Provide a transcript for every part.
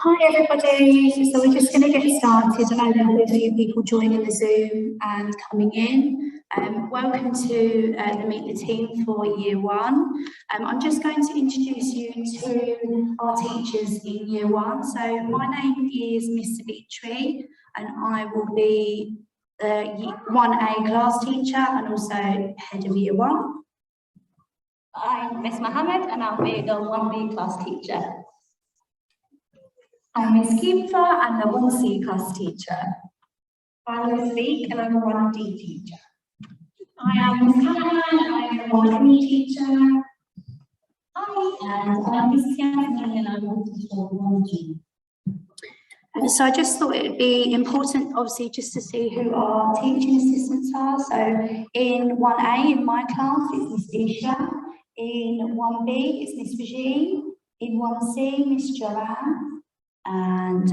Hi everybody, so we're just going to get started. I know there's a few people joining the Zoom and coming in. Welcome to the Meet the Team for Year 1. I'm just going to introduce you to our teachers in Year 1. So my name is Mr. Beatree and I will be the 1A class teacher and also head of Year 1. I'm Miss Mohammed and I'll be the 1B class teacher. I'm Miss Kimfa and the 1C class teacher. I'm Miss Leek and I'm a 1D teacher. I am Miss Caroline and I'm a 1E teacher. Hi, and I'm Miss Yasmin and I'm a teacher 1G. So I just thought it would be important, obviously, just to see who our teaching assistants are. So in 1A, in my class, it's Miss Isha. In 1B, it's Miss Regine. In 1C, Miss Joanne. And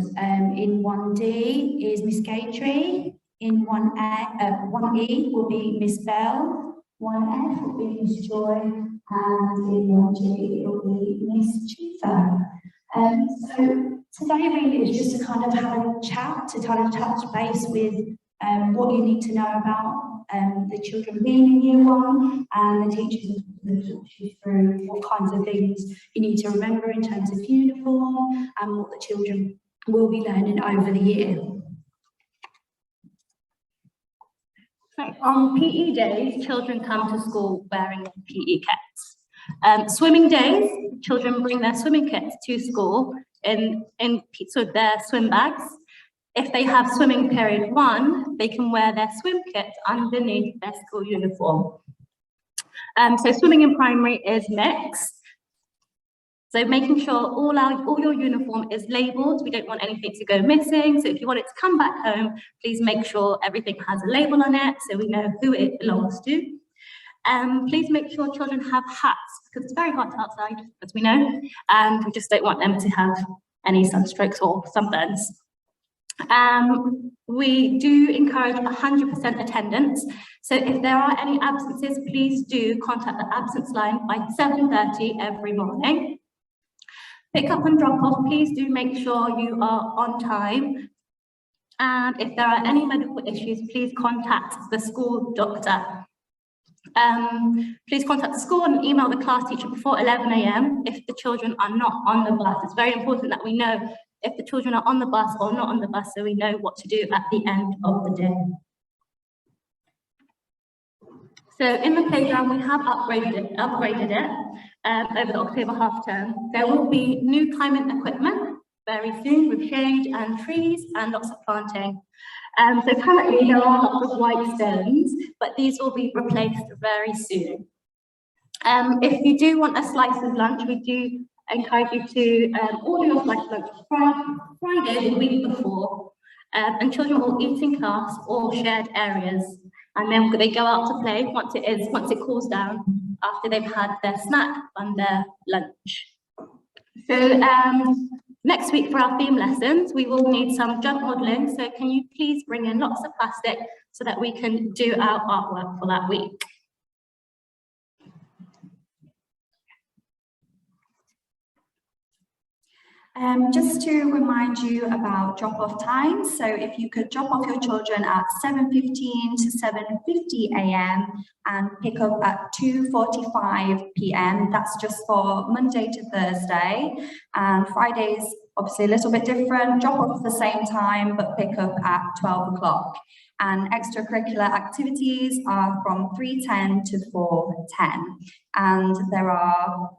in 1D is Miss Gatry. In 1E will be Miss Bell. 1F will be Miss Joy. And in 1G, it will be Miss Chifa. So today really is just to kind of have a chat, to kind of touch base with what you need to know about the children being in Year 1, and the teachers will talk you through what kinds of things you need to remember in terms of uniform and what the children will be learning over the year. On PE days, children come to school wearing their PE kits. Swimming days, children bring their swimming kits to school in their swim bags. If they have swimming period 1, they can wear their swim kit underneath their school uniform. So swimming in primary is mixed. So making sure all your uniform is labelled. We don't want anything to go missing. So if you want it to come back home, please make sure everything has a label on it so we know who it belongs to. Please make sure children have hats because it's very hot outside, as we know, and we just don't want them to have any sunstrokes or sunburns. We do encourage 100% attendance. So if there are any absences, please do contact the absence line by 7:30 every morning. Pick up and drop off, please do make sure you are on time. And if there are any medical issues, please contact the school doctor. Please contact the school and email the class teacher before 11 AM if the children are not on the bus. It's very important that we know if the children are on the bus or not on the bus so we know what to do at the end of the day. So in the playground, we have upgraded it over the October half term. There will be new climbing equipment very soon with shade and trees and lots of planting. So currently there are lots of white stones, but these will be replaced very soon. If you do want a slice of lunch, we do encourage you to order your slice of lunch Friday the week before, and children will eat in class or shared areas, and then they go out to play once it cools down after they've had their snack and their lunch. So next week for our theme lessons, we will need some junk modelling. So can you please bring in lots of plastic so that we can do our artwork for that week? Just to remind you about drop-off times, so if you could drop off your children at 7:15 to 7:50 AM and pick up at 2:45 PM, that's just for Monday to Thursday, and Fridays obviously a little bit different, drop off at the same time but pick up at 12 o'clock. And extracurricular activities are from 3:10 to 4:10. And there are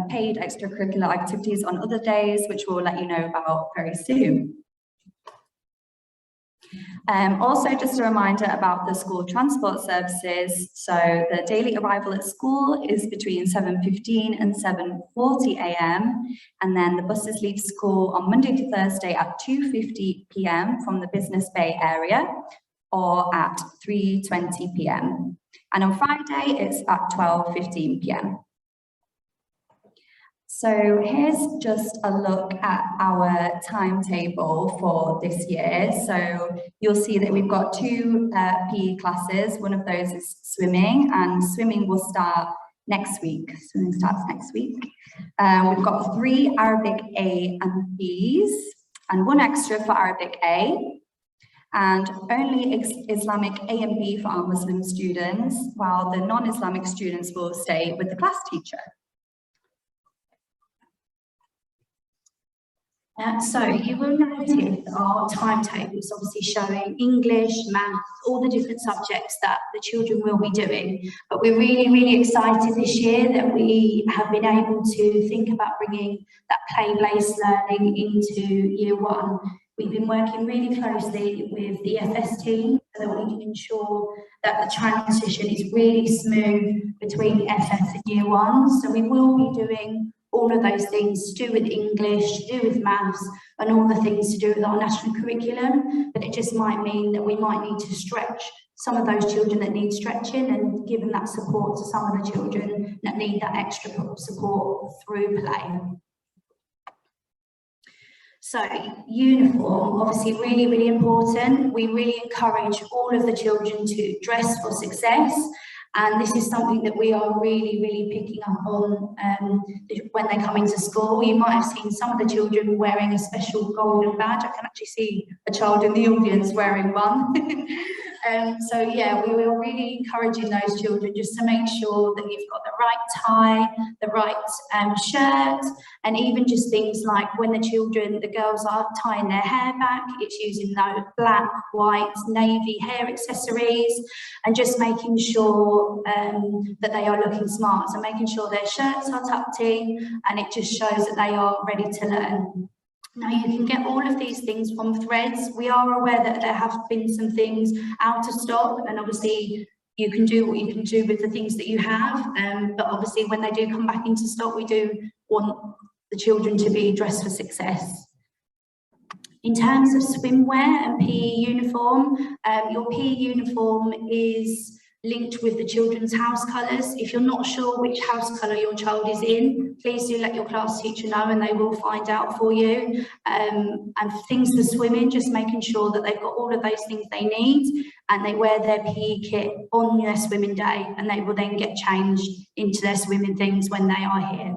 paid extracurricular activities on other days, which we'll let you know about very soon. Also, just a reminder about the school transport services. So the daily arrival at school is between 7:15 and 7:40 AM. And then the buses leave school on Monday to Thursday at 2:50 PM from the Business Bay area, or at 3:20 PM. And on Friday, it's at 12:15 PM. So here's just a look at our timetable for this year. So you'll see that we've got 2 PE classes. One of those is swimming, and swimming will start next week. Swimming starts next week. We've got 3 Arabic A and Bs. and 1 extra for Arabic A, and only Islamic A and B for our Muslim students, while the non-Islamic students will stay with the class teacher. So you will notice our timetables obviously showing English, maths, all the different subjects that the children will be doing. But we're really, really excited this year that we have been able to think about bringing that play-based learning into year 1. We've been working really closely with the FS team so that we can ensure that the transition is really smooth between FS and year 1. So we will be doing all of those things to do with English, to do with maths, and all the things to do with our national curriculum. But it just might mean that we might need to stretch some of those children that need stretching and giving that support to some of the children that need that extra support through play. So uniform, obviously really, really important. We really encourage all of the children to dress for success. And this is something that we are really, really picking up on when they come into school. You might have seen some of the children wearing a special golden badge. I can actually see a child in the audience wearing one. So yeah, we were really encouraging those children just to make sure that you've got the right tie, the right shirt, and even just things like when the girls are tying their hair back, it's using those black, white, navy hair accessories, and just making sure that they are looking smart. So making sure their shirts are tucked in, and it just shows that they are ready to learn. Now you can get all of these things from Threads. We are aware that there have been some things out of stock, and obviously you can do what you can do with the things that you have. But obviously when they do come back into stock, we do want the children to be dressed for success. In terms of swimwear and PE uniform, your PE uniform is linked with the children's house colours. If you're not sure which house colour your child is in, please do let your class teacher know and they will find out for you. And things for swimming, just making sure that they've got all of those things they need and they wear their PE kit on their swimming day, and they will then get changed into their swimming things when they are here.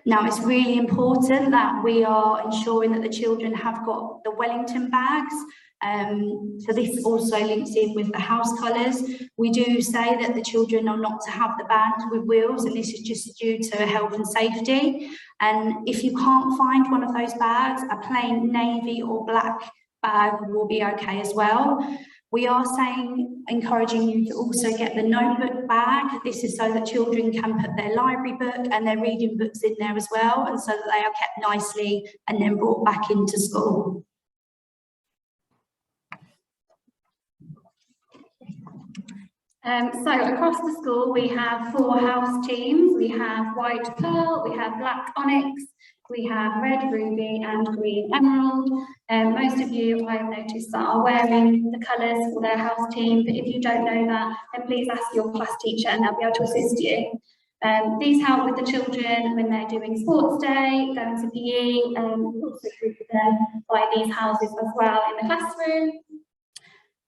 Now, it's really important that we are ensuring that the children have got the Wellington bags. So this also links in with the house colours. We do say that the children are not to have the bags with wheels, and this is just due to health and safety. And if you can't find one of those bags, a plain navy or black bag will be okay as well. We are encouraging you to also get the notebook bag. This is so that children can put their library book and their reading books in there as well, and so that they are kept nicely and then brought back into school. So across the school we have 4 house teams. We have white pearl, we have black onyx, we have red ruby and green emerald. Most of you, I've noticed, that are wearing the colours for their house team, but if you don't know that, then please ask your class teacher and they'll be able to assist you. These help with the children when they're doing sports day, going to PE, we also group them by these houses as well in the classroom.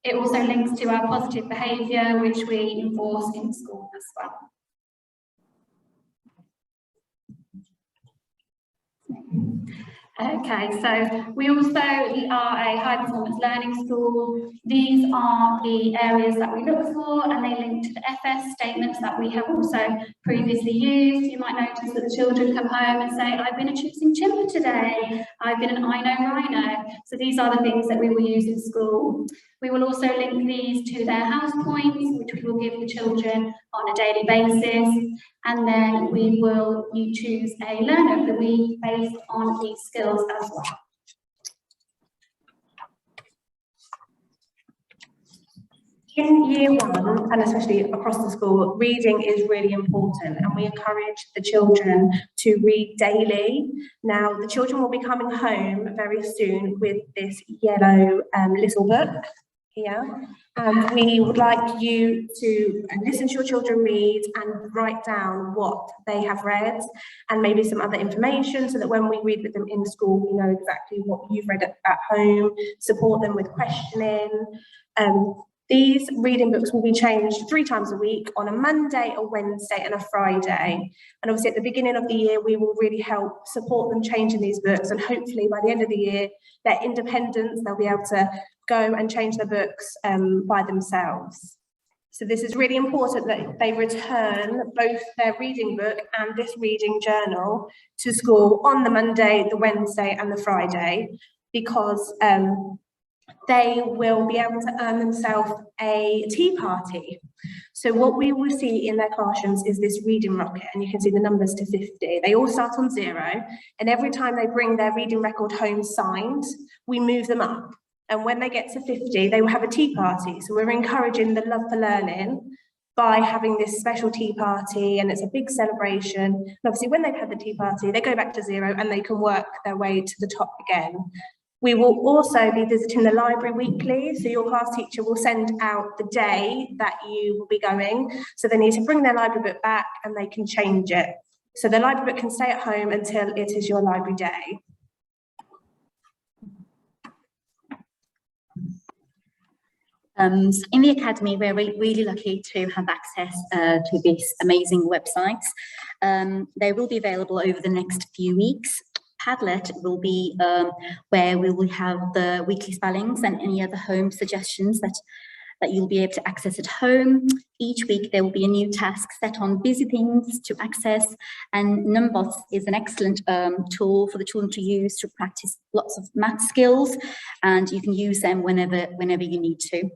It also links to our positive behaviour, which we enforce in school as well. Okay, so we also are a high performance learning school. These are the areas that we look for, and they link to the FS statements that we have also previously used. You might notice that the children come home and say, I've been a choosing chimp today, I've been an I know rhino. So these are the things that we will use in school. We will also link these to their house points, which we will give the children on a daily basis. And then we will choose a learner of the week based on these skills as well. In year 1, and especially across the school, reading is really important, and we encourage the children to read daily. Now, the children will be coming home very soon with this yellow little book here. We would like you to listen to your children read and write down what they have read and maybe some other information, so that when we read with them in school, we know exactly what you've read at home, support them with questioning. These reading books will be changed 3 times a week on a Monday, a Wednesday and a Friday. And obviously at the beginning of the year, we will really help support them changing these books, and hopefully by the end of the year, their independence, they'll be able to go and change the books by themselves. So this is really important that they return both their reading book and this reading journal to school on the Monday, the Wednesday and the Friday, because they will be able to earn themselves a tea party. So what we will see in their classrooms is this reading rocket, and you can see the numbers to 50. They all start on 0, and every time they bring their reading record home signed, we move them up. And when they get to 50, they will have a tea party. So we're encouraging the love for learning by having this special tea party, and it's a big celebration. And obviously when they've had the tea party, they go back to 0 and they can work their way to the top again. We will also be visiting the library weekly, so your class teacher will send out the day that you will be going. So they need to bring their library book back and they can change it. So the library book can stay at home until it is your library day. So in the Academy, we're really lucky to have access to this amazing website. They will be available over the next few weeks. Padlet will be where we will have the weekly spellings and any other home suggestions that you'll be able to access at home. Each week there will be a new task set on busy things to access, and Numbots is an excellent tool for the children to use to practice lots of math skills, and you can use them whenever you need to.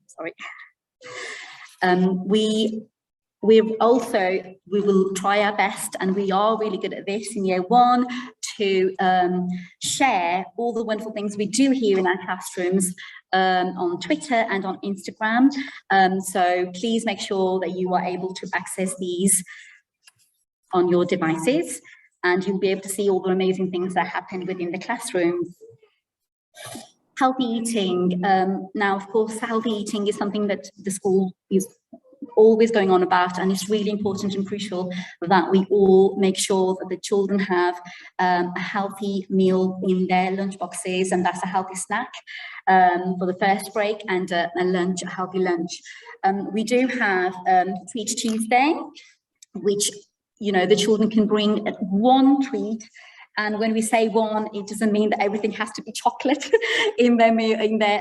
Sorry. We will try our best, and we are really good at this in year 1, to share all the wonderful things we do here in our classrooms on Twitter and on Instagram. So please make sure that you are able to access these on your devices, and you'll be able to see all the amazing things that happen within the classrooms. Healthy eating. Now, of course, healthy eating is something that the school is always going on about, and it's really important and crucial that we all make sure that the children have a healthy meal in their lunch boxes, and that's a healthy snack for the first break, and a healthy lunch. We do have Treat Tuesday, which, you know, the children can bring 1 treat. And when we say 1, it doesn't mean that everything has to be chocolate in their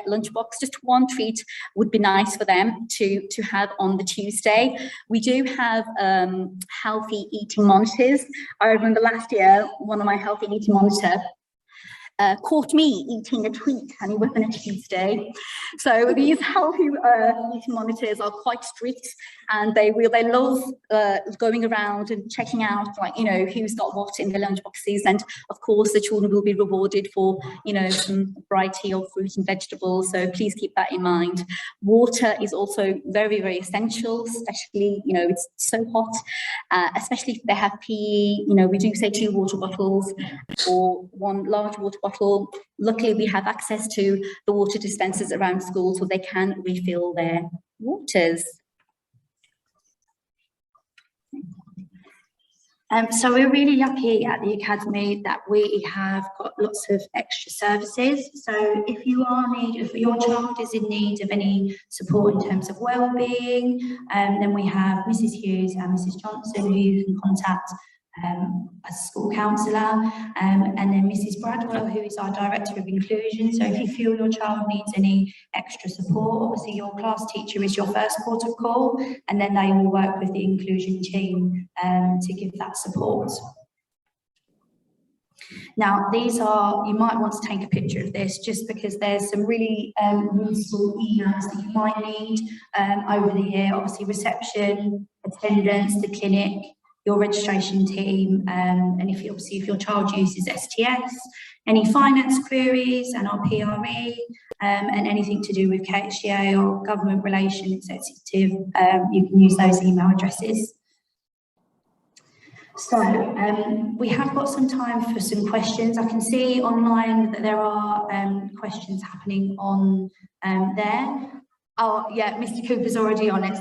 lunchbox. Just 1 treat would be nice for them to have on the Tuesday. We do have healthy eating monitors. I remember last year, one of my healthy eating monitors caught me eating a treat, and it was on a Tuesday. So these healthy eating monitors are quite strict, and they love going around and checking out, like, you know, who's got what in their lunch boxes. And of course the children will be rewarded for, you know, some variety of fruit and vegetables, so please keep that in mind. Water is also very, very essential, especially, you know, it's so hot, especially if they have PE. You know, we do say 2 water bottles or 1 large water bottle. Luckily, we have access to the water dispensers around school, so they can refill their waters. So we're really lucky at the Academy that we have got lots of extra services. So if your child is in need of any support in terms of well-being, then we have Mrs. Hughes and Mrs. Johnson, who you can contact as a school counsellor, and then Mrs. Bradwell, who is our Director of Inclusion. So if you feel your child needs any extra support, obviously your class teacher is your first port of call, and then they will work with the inclusion team to give that support. Now, these are, you might want to take a picture of this just because there's some really useful emails that you might need over the year. Obviously, reception, attendance, the clinic, your registration team, and if your child uses STS, any finance queries, and our PRE, and anything to do with KHDA or government relations executive, you can use those email addresses. So we have got some time for some questions. I can see online that there are questions happening on there. Oh yeah, Mr. Cooper's already on it.